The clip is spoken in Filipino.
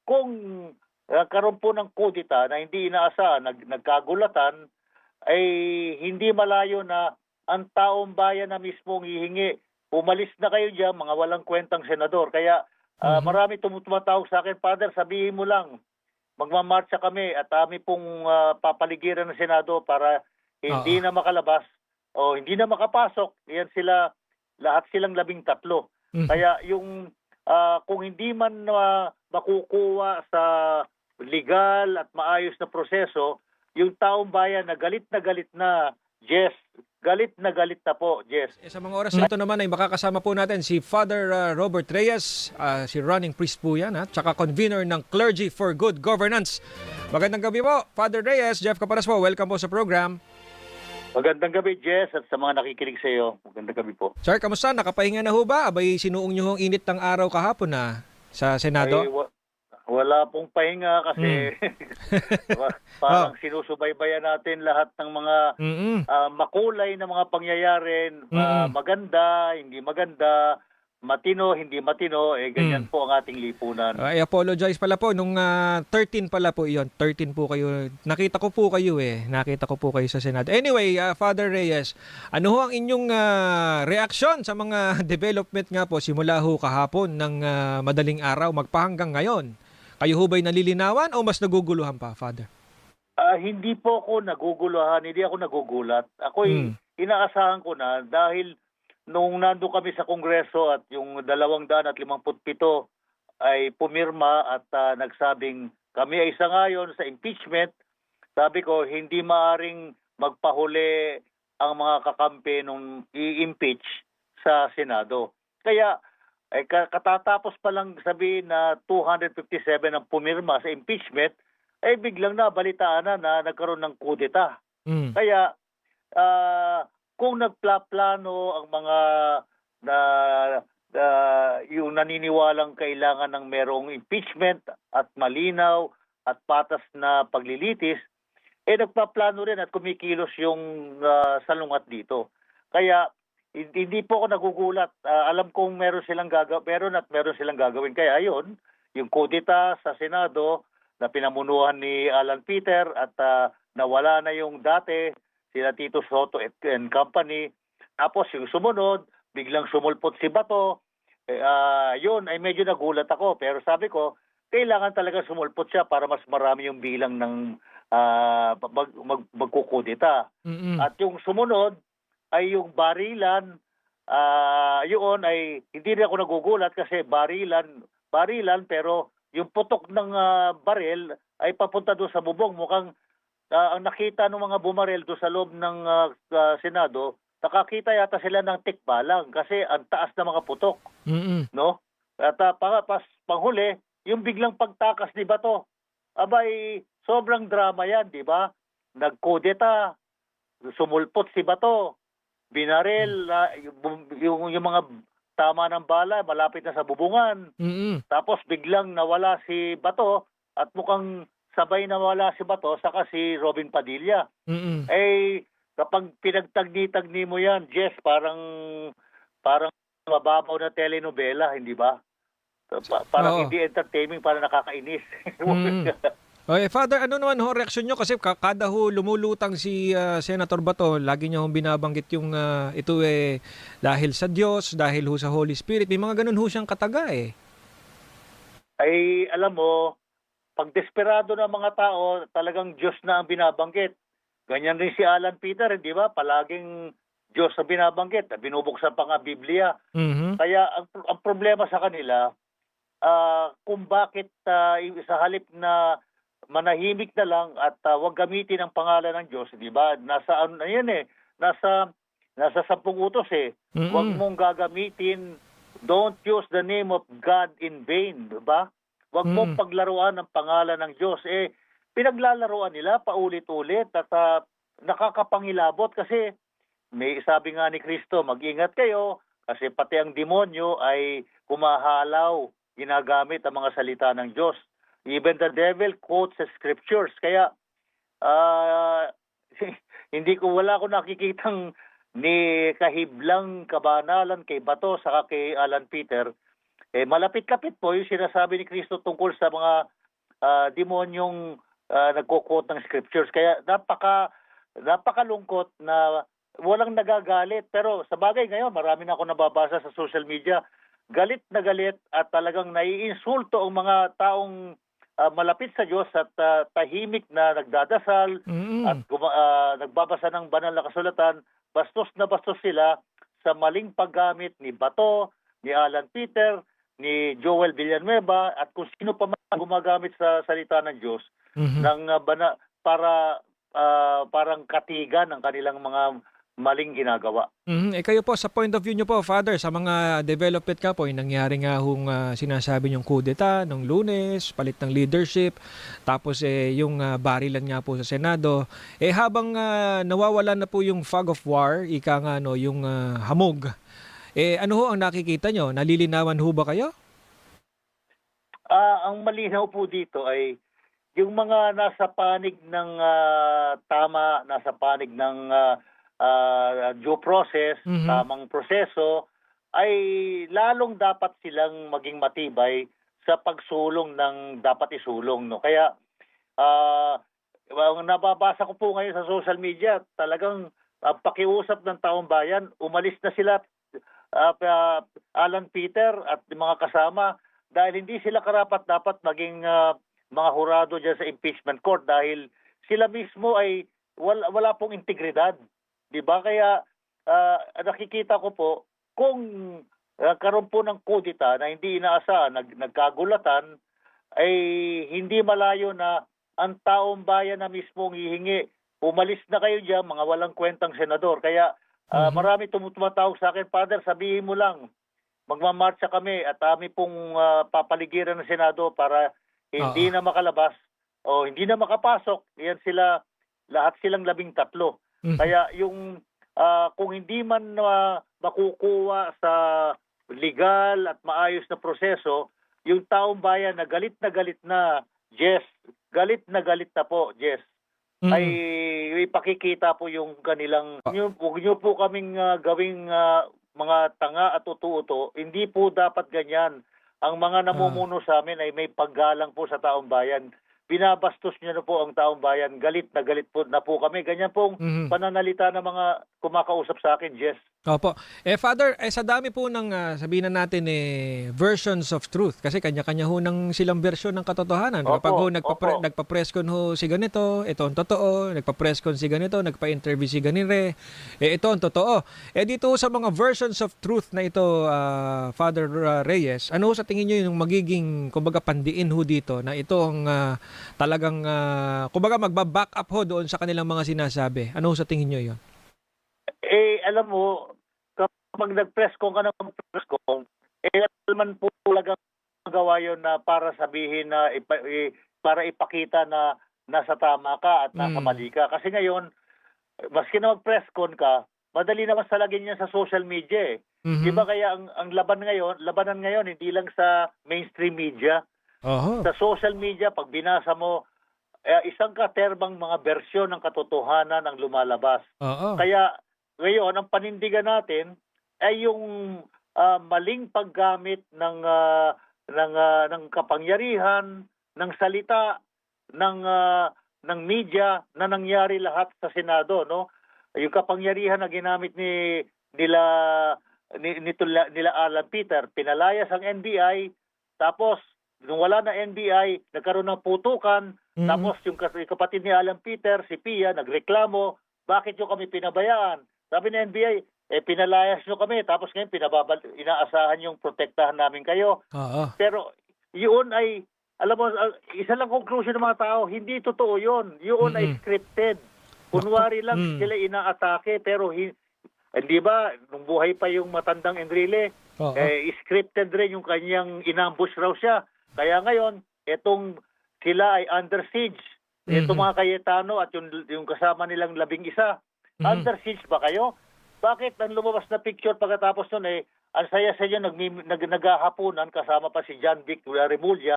kung nagkaroon po ng kudita na hindi inaasahan, nagkagulatan, ay hindi malayo na ang taong bayan na mismo ang hihingi, umalis na kayo diyan, mga walang kwentang senador. Kaya marami tumatawag sa akin, Father, sabihin mo lang, magmamarcha kami at kami pong papaligiran ng Senado para hindi Oo. na makalabas o hindi na makapasok. Yan sila, lahat silang 13. Mhm. Kaya yung kung hindi man makukuha sa legal at maayos na proseso, yung taong bayan na galit na, Jess, galit na po, Jess. Sa mga oras na ito naman ay makakasama po natin si Father Robert Reyes, si running priest po yan, tsaka convener ng Clergy for Good Governance. Magandang gabi po, Father Reyes. Jeff Caparas po, welcome po sa program. Magandang gabi, Jess, at sa mga nakikinig sa iyo. Magandang gabi po. Sir, kamusta? Nakapahinga na ho ba? Abay, sinuong nyo ang init ng araw kahapon na sa Senado? Ay, wala pong pahinga Mm. kasi parang sinusubaybayan natin lahat ng mga Mm-mm. makulay na mga pangyayari, Mm-mm. maganda, hindi maganda, matino, hindi matino, ganyan Mm. po ang ating lipunan. I apologize pala po nung 13 pala po iyon. 13 po kayo. Nakita ko po kayo eh. Nakita ko po kayo sa Senado. Anyway, Father Reyes, ano ho ang inyong reaksyon sa mga development nga po simula ho kahapon ng madaling araw magpahanggang ngayon? Kayo ho ba'y nalilinawan o mas naguguluhan pa, Father? Hindi po ako naguguluhan, hindi ako nagugulat. Ako'y Mm. inaasahan ko na dahil nung nando kami sa Kongreso at yung 257 ay pumirma at nagsabing kami ay sangayon sa impeachment, sabi ko hindi maaring magpahuli ang mga kakampi nung i-impeach sa Senado. Kaya katatapos pa lang sabihin na 257 ang pumirma sa impeachment, biglang nabalitaan na nagkaroon ng kudeta. Mm. Kaya kung nagplaplano ang mga na yung naniniwalang kailangan ng merong impeachment at malinaw at patas na paglilitis, nagpaplano rin at kumikilos yung salungat dito. Kaya hindi po ako nagugulat. Alam kong meron silang gagawin. Kaya ayun, yung kudeta sa Senado na pinamunuan ni Alan Peter at nawala na yung dati, sila Tito Soto and company. Tapos yung sumunod, biglang sumulpot si Bato. Yun ay medyo nagulat ako. Pero sabi ko, kailangan talaga sumulpot siya para mas marami yung bilang ng magkukudeta. Mm-mm. At yung sumunod ay yung barilan. Yun ay hindi rin ako nagugulat kasi barilan pero yung putok ng baril ay papunta doon sa bubong. Mukhang ang nakita ng mga bumaril doon sa loob ng Senado, nakakita yata sila ng tikbalang kasi ang taas ng mga putok, Mm-mm. no? At panghuli, yung biglang pagtakas ni Bato, abay, sobrang drama yan, di ba? Nagkudeta, sumulpot si Bato, binaril, yung mga tama ng bala, malapit na sa bubungan. Mm-mm. Tapos biglang nawala si Bato at mukhang sabay nawala si Bato saka si Robin Padilla. Mm-mm. Kapag pinagtagni-tagni mo yan, Jess, parang mababaw na telenovela, hindi ba? Parang Oo. hindi entertaining, parang nakakainis. Mm. Okay, Father, ano naman ho reaksyon nyo? Kasi kada ho lumulutang si Senator Bato, lagi niya hong binabanggit yung ito dahil sa Diyos, dahil ho sa Holy Spirit. May mga ganun ho siyang kataga eh. Ay, alam mo, pag desperado ng mga tao, talagang Diyos na ang binabanggit. Ganyan rin si Alan Peter, di ba? Palaging Diyos ang binabanggit. Binubuksan pa nga Biblia. Mhm. Kaya ang problema sa kanila, kung bakit sa halip na manahimik na lang at wag gamitin ang pangalan ng Diyos, di ba? Nasa ano na yan nasa 10 utos Wag Mm. mong gagamitin, don't use the name of God in vain, di ba? Wag mong Mm. paglaruan ang pangalan ng Diyos. Pinaglalaruan nila paulit-ulit at nakakapangilabot kasi may sabi nga ni Kristo, mag-ingat kayo kasi pati ang demonyo ay kumahalaw, ginagamit ang mga salita ng Diyos. Even the devil quotes the scriptures. Kaya ah, wala ko nakikitang ni kahiblang kabanalan kay Bato saka kay Alan Peter malapit-lapit po yung sinasabi ni Kristo tungkol sa mga demonyong nagko-quote ng scriptures. Kaya napakalungkot na walang nagagalit. Pero sa bagay ngayon, marami na ako nababasa sa social media. Galit na galit at talagang naiinsulto ang mga taong malapit sa Diyos at tahimik na nagdadasal at Mm. nagbabasa ng banal na kasulatan. Bastos na bastos sila sa maling paggamit ni Bato, ni Alan Peter, ni Joel Villanueva at kung sino pa man gumagamit sa salita ng Diyos Mhm. ng parang katigan ng kanilang mga maling ginagawa. Mhm. Kayo po, sa point of view nyo po, Father, sa mga development ka po, yung nangyari nga hong sinasabi nyong kudeta nung Lunes, palit ng leadership, tapos yung barilan nga po sa Senado, habang nawawala na po yung fog of war, ika nga no, yung hamog, ano ho ang nakikita nyo? Nalilinawan ho ba kayo? Ang malinaw po dito ay yung mga nasa panig ng tama, nasa panig ng due process, Mhm. tamang proseso, ay lalong dapat silang maging matibay sa pagsulong ng dapat isulong. No? Kaya ang nababasa ko po ngayon sa social media, talagang pakiusap ng taong bayan, umalis na sila Alan Peter at mga kasama dahil hindi sila karapat-dapat maging mga hurado dyan sa impeachment court dahil sila mismo ay wala pong integridad. 'Di ba? Kaya nakikita ko po kung karoon po ng kudita na hindi inaasahan, nagkagulatan, ay hindi malayo na ang taong bayan na mismo ang hihingi, umalis na kayo diyan mga walang kwentang senador. Kaya Mhm. marami tumatawag sa akin, Father, sabihin mo lang, magmamarcha kami at kami pong papaligiran ng Senado para Oo. hindi na makalabas o hindi na makapasok. Yan sila, lahat silang 13. Mhm. Kaya yung kung hindi man makukuha sa legal at maayos na proseso, yung taong bayan na galit na, Jess, galit na po, Jess, ay Mm. ipakikita po yung kanilang, huwag nyo po kaming gawing mga tanga at uto-uto. Hindi po dapat ganyan. Ang mga Ah. namumuno sa amin ay may paggalang po sa taong bayan. Binabastos nyo na po ang taong bayan. Galit po na po kami. Ganyan pong Mhm. pananalita ng mga kumakausap sa akin, Jess. Opo. Father, sa dami po ng sabihin na natin versions of truth kasi kanya-kanya ho ng silang bersyon ng katotohanan. Kapag ho Opo. nagpa-presscon ho si ganito, ito ang totoo, nagpa-presscon si ganito, nagpa-interview si ganire, ito ang totoo. Dito ho sa mga versions of truth na ito, Father Reyes, ano ho sa tingin niyo yung magiging kumbaga pandiin ho dito na ito ang talagang kumbaga magba-back up ho doon sa kanilang mga sinasabi. Ano ho sa tingin niyo 'yon? Alam mo, kapag nag-press con ka ng press con, naman po talagang magawa yun na para sabihin na para ipakita na nasa tama ka at nasa Mm. mali ka. Kasi ngayon, maski na mag-press con ka, madali naman salagin yan sa social media eh. Di Mhm. ba kaya ang labanan ngayon, hindi lang sa mainstream media, Oho. sa social media, pag binasa mo, isang katerbang mga bersyon ng katotohanan ang lumalabas. Oo. Kaya ngayon, ang panindigan natin ay yung maling paggamit ng kapangyarihan, ng salita, ng media na nangyari lahat sa Senado, no? Yung kapangyarihan na ginamit nila Alan Peter, pinalayas ang NBI, tapos nung wala na NBI, nagkaroon ng putukan, Mhm. tapos yung kapatid ni Alan Peter, si Pia, nagreklamo, bakit nyo kami pinabayaan? Sabi ng NBI, pinalayas nyo kami, tapos ngayon inaasahan yung protektahan namin kayo. Oo. Pero yun ay, alam mo, isa lang conclusion ng mga tao, hindi totoo yun. Yun ay Mm. scripted. Naku. Kunwari lang Mm. sila inaatake, pero hindi ba, nung buhay pa yung matandang Enrile, Oo. scripted rin yung kanyang inambush raw siya. Kaya ngayon, sila ay under siege. Itong Mhm. mga Cayetano at yung kasama nilang 11, Mhm. under siege ba kayo? Bakit ang lumabas na picture pagkatapos nun ang saya sa inyo naghahaponan kasama pa si John Vic Remulla